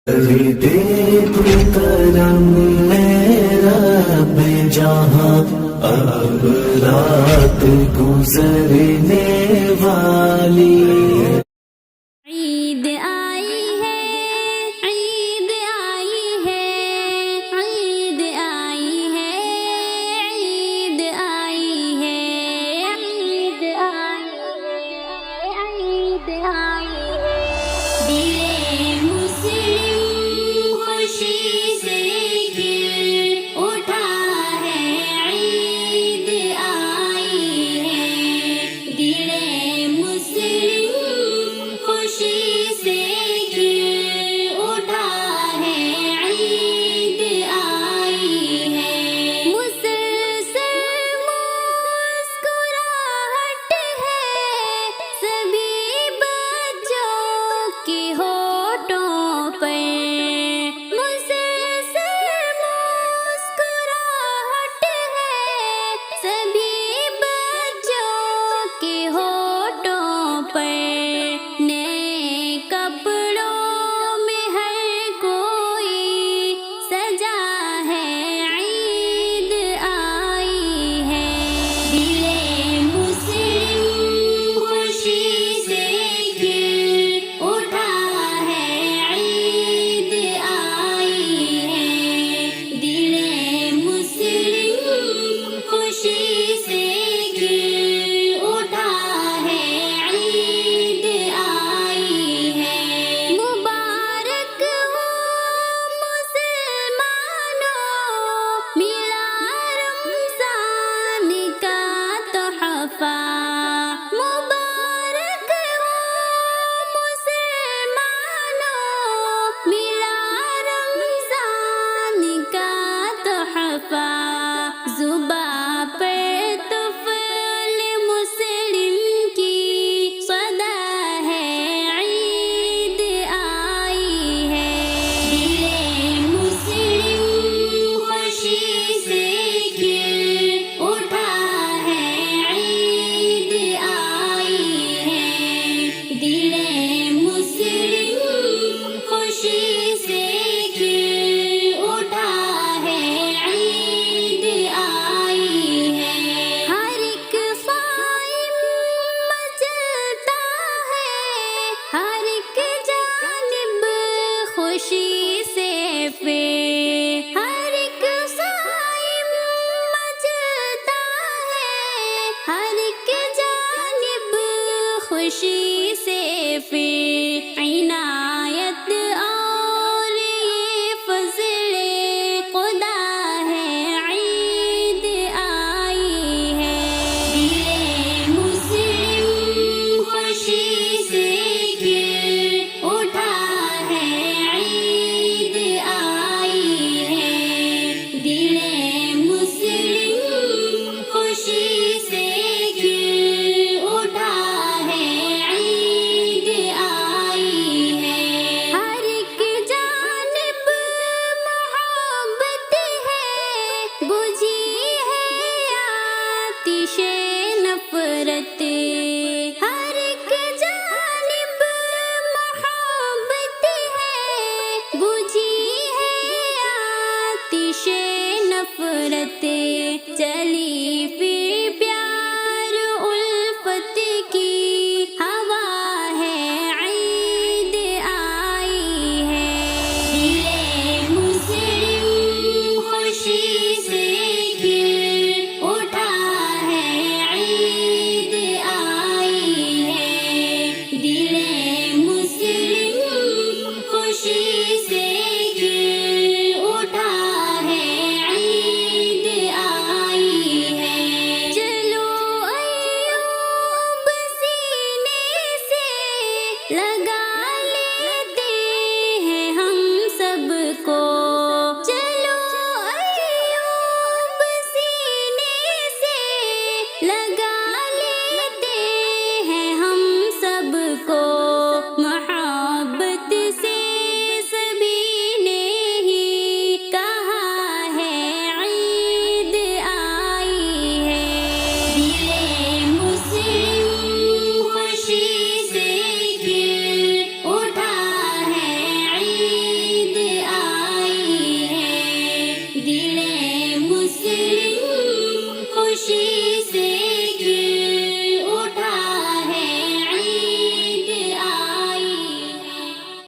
دیکھ کرم رب جہاں اب رات گزرنے والی عید آئی ہے، عید آئی ہے، عید آئی ہے، عید آئی ہے، عید آئی ہے، عید آئی ہے۔ دل مسلم خوشی سے گر اٹھا ہے، عید آئی ہے۔ دل مسلم خوشی سے گر اٹھا ہے، عید آئی ہے۔ مسلسل مسکراہٹ ہے سبھی بچوں کے ہونٹوں پر، مسلسل مسکراہٹ ہے سبھی بچوں کے ہونٹوں پر۔ نئے کپڑوں میں ہر کوئی سجا ہے، عید آئی ہے۔ دل مسلم خوشی سے گر اٹھا ہے، عید آئی ہے۔ دل مسلم خوشی سے گر اٹھا ہے، عید آئی ہے۔ مبارک ہو مسلمانوں، ملا رمضان کا تحفہ۔ مبارک ہو مسلمانوں، ملا رمضان کا تحفہ۔ زباں پر طفل مسلم کی صدا ہے، عید آئی ہے۔ دل مسلم خوشی سے گر اٹھا ہے، عید آئی ہے۔ دل مسلم خوشی سے گر اٹھا ہے، عید آئی ہے۔ ہر ایک صائم مچلتا ہے ہر ایک جانب خوشی سے پھر